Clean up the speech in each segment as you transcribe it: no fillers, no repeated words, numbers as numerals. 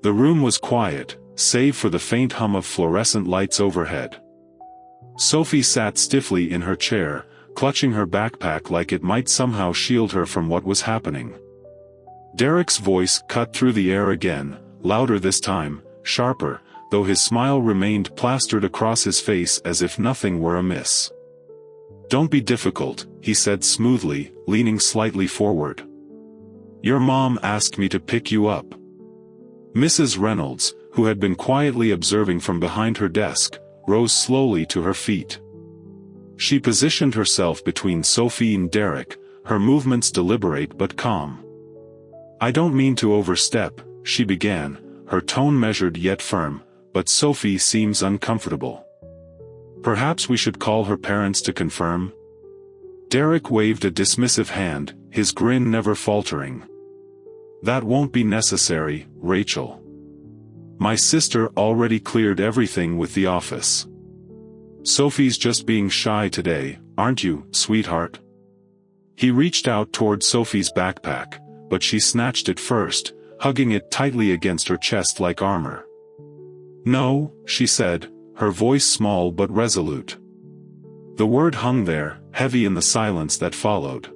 The room was quiet, save for the faint hum of fluorescent lights overhead. Sophie sat stiffly in her chair, clutching her backpack like it might somehow shield her from what was happening. Derek's voice cut through the air again, louder this time, sharper, though his smile remained plastered across his face as if nothing were amiss. "Don't be difficult," he said smoothly, leaning slightly forward. "Your mom asked me to pick you up." Mrs. Reynolds, who had been quietly observing from behind her desk, rose slowly to her feet. She positioned herself between Sophie and Derek, her movements deliberate but calm. "I don't mean to overstep," she began, her tone measured yet firm, "but Sophie seems uncomfortable. Perhaps we should call her parents to confirm?" Derek waved a dismissive hand, his grin never faltering. "That won't be necessary, Rachel. My sister already cleared everything with the office. Sophie's just being shy today, aren't you, sweetheart?" He reached out toward Sophie's backpack, but she snatched it first, hugging it tightly against her chest like armor. "No," she said, her voice small but resolute. The word hung there, heavy in the silence that followed.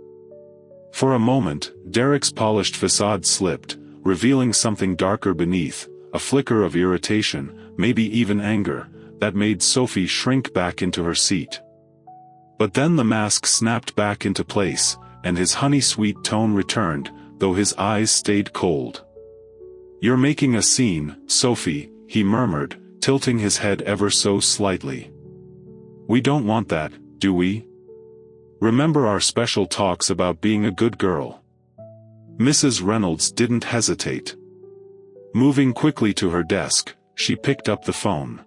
For a moment, Derek's polished facade slipped, revealing something darker beneath, a flicker of irritation, maybe even anger, that made Sophie shrink back into her seat. But then the mask snapped back into place, and his honey-sweet tone returned, though his eyes stayed cold. "You're making a scene, Sophie," he murmured, tilting his head ever so slightly. "We don't want that, do we? Remember our special talks about being a good girl." Mrs. Reynolds didn't hesitate. Moving quickly to her desk, she picked up the phone.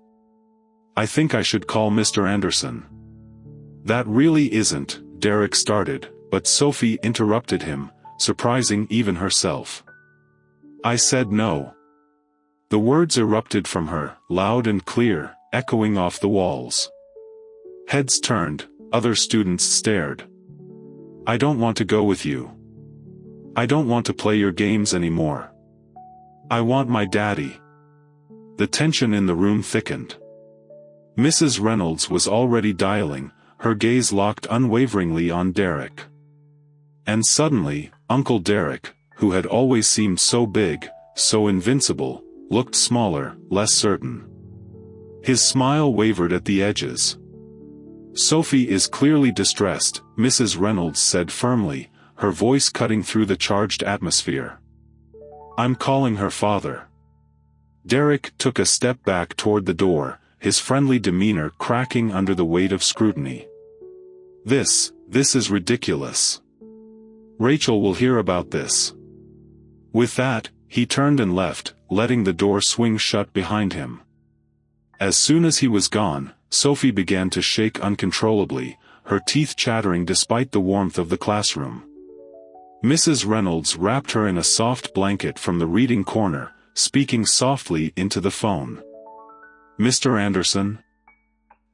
"I think I should call Mr. Anderson." "That really isn't," Derek started, but Sophie interrupted him, surprising even herself. "I said no." The words erupted from her, loud and clear, echoing off the walls. Heads turned, other students stared. "I don't want to go with you. I don't want to play your games anymore. I want my daddy." The tension in the room thickened. Mrs. Reynolds was already dialing, her gaze locked unwaveringly on Derek. And suddenly, Uncle Derek, who had always seemed so big, so invincible, looked smaller, less certain. His smile wavered at the edges. "Sophie is clearly distressed," Mrs. Reynolds said firmly, her voice cutting through the charged atmosphere. "I'm calling her father." Derek took a step back toward the door, his friendly demeanor cracking under the weight of scrutiny. This is ridiculous. Rachel will hear about this." With that, he turned and left, letting the door swing shut behind him. As soon as he was gone, Sophie began to shake uncontrollably, her teeth chattering despite the warmth of the classroom. Mrs. Reynolds wrapped her in a soft blanket from the reading corner, speaking softly into the phone. "Mr. Anderson?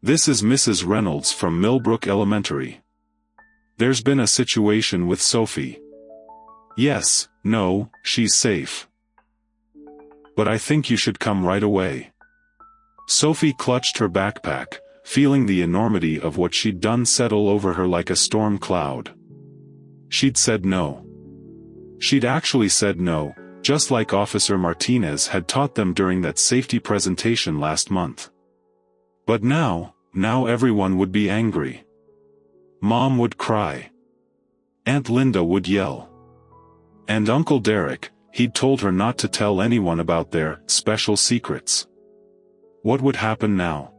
This is Mrs. Reynolds from Millbrook Elementary. There's been a situation with Sophie." "Yes, no, she's safe. But I think you should come right away." Sophie clutched her backpack, feeling the enormity of what she'd done settle over her like a storm cloud. She'd said no. She'd actually said no, just like Officer Martinez had taught them during that safety presentation last month. But now everyone would be angry. Mom would cry. Aunt Linda would yell. And Uncle Derek, he'd told her not to tell anyone about their special secrets. What would happen now?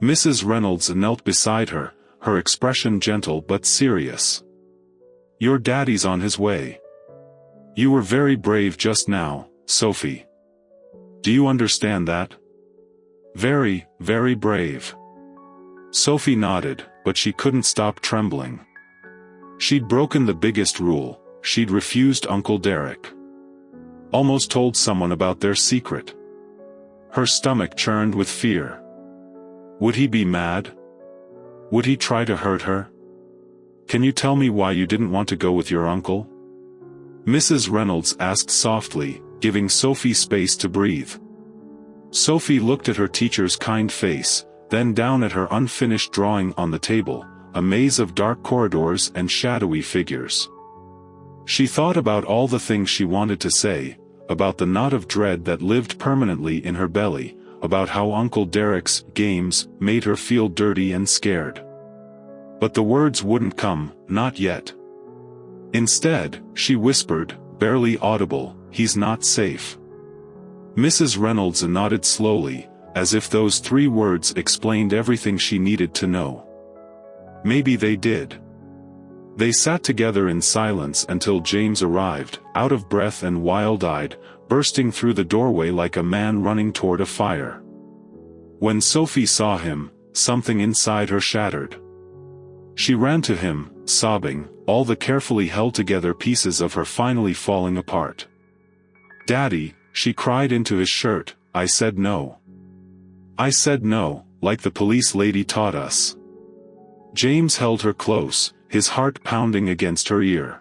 Mrs. Reynolds knelt beside her, her expression gentle but serious. "Your daddy's on his way. You were very brave just now, Sophie. Do you understand that? Very, very brave." Sophie nodded, but she couldn't stop trembling. She'd broken the biggest rule, she'd refused Uncle Derek. Almost told someone about their secret. Her stomach churned with fear. Would he be mad? Would he try to hurt her? "Can you tell me why you didn't want to go with your uncle?" Mrs. Reynolds asked softly, giving Sophie space to breathe. Sophie looked at her teacher's kind face, then down at her unfinished drawing on the table, a maze of dark corridors and shadowy figures. She thought about all the things she wanted to say, about the knot of dread that lived permanently in her belly, about how Uncle Derek's games made her feel dirty and scared. But the words wouldn't come, not yet. Instead, she whispered, barely audible, "He's not safe." Mrs. Reynolds nodded slowly, as if those 3 words explained everything she needed to know. Maybe they did. They sat together in silence until James arrived, out of breath and wild-eyed, bursting through the doorway like a man running toward a fire. When Sophie saw him, something inside her shattered. She ran to him, sobbing, all the carefully held-together pieces of her finally falling apart. "Daddy," she cried into his shirt, "I said no. I said no, like the police lady taught us." James held her close, his heart pounding against her ear.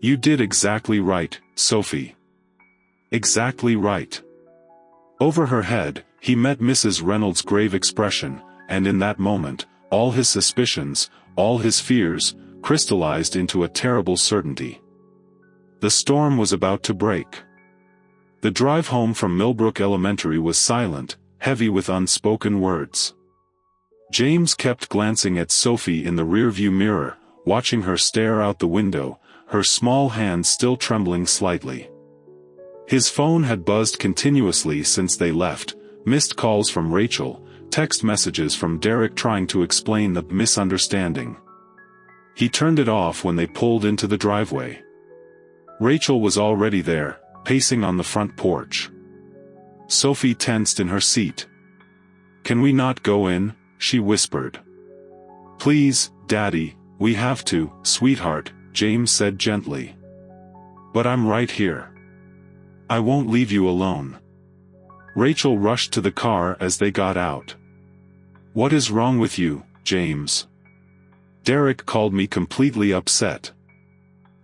"You did exactly right, Sophie. Exactly right." Over her head, he met Mrs. Reynolds' grave expression, and in that moment, all his suspicions, all his fears, crystallized into a terrible certainty. The storm was about to break. The drive home from Millbrook Elementary was silent, heavy with unspoken words. James kept glancing at Sophie in the rearview mirror, watching her stare out the window, her small hand still trembling slightly. His phone had buzzed continuously since they left, missed calls from Rachel, text messages from Derek trying to explain the misunderstanding. He turned it off when they pulled into the driveway. Rachel was already there, pacing on the front porch. Sophie tensed in her seat. "Can we not go in?" she whispered. "Please, Daddy, we have to, sweetheart," James said gently. "But I'm right here. I won't leave you alone." Rachel rushed to the car as they got out. "What is wrong with you, James? Derek called me completely upset.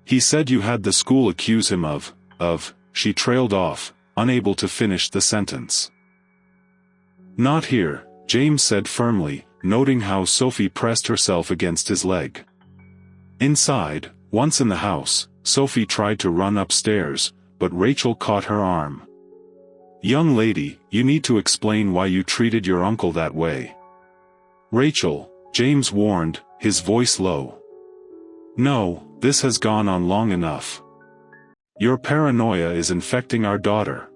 He said you had the school accuse him of," she trailed off, unable to finish the sentence. "Not here," James said firmly, noting how Sophie pressed herself against his leg. Inside, once in the house, Sophie tried to run upstairs, but Rachel caught her arm. "Young lady, you need to explain why you treated your uncle that way." "Rachel," James warned, his voice low. "No, this has gone on long enough. Your paranoia is infecting our daughter.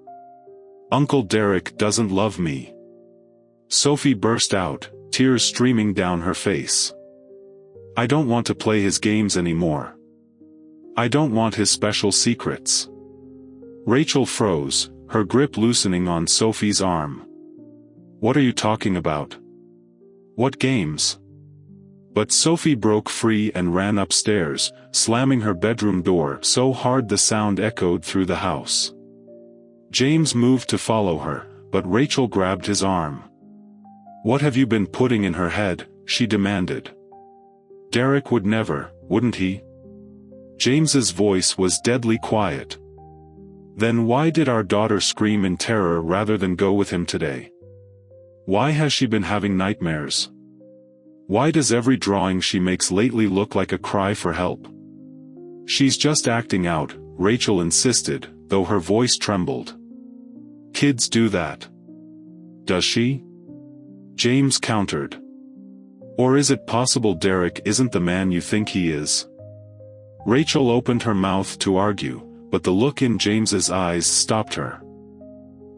Uncle Derek doesn't love me." Sophie burst out, tears streaming down her face. "I don't want to play his games anymore. I don't want his special secrets." Rachel froze, her grip loosening on Sophie's arm. "What are you talking about? What games?" But Sophie broke free and ran upstairs, slamming her bedroom door so hard the sound echoed through the house. James moved to follow her, but Rachel grabbed his arm. "What have you been putting in her head?" she demanded. "Derek would never, wouldn't he?" James's voice was deadly quiet. "Then why did our daughter scream in terror rather than go with him today? Why has she been having nightmares? Why does every drawing she makes lately look like a cry for help?" "She's just acting out," Rachel insisted, though her voice trembled. "Kids do that." "Does she?" James countered. "Or is it possible Derek isn't the man you think he is?" Rachel opened her mouth to argue, but the look in James's eyes stopped her.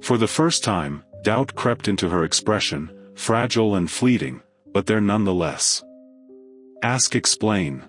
For the first time, doubt crept into her expression, fragile and fleeting, but there nonetheless. "Ask, explain."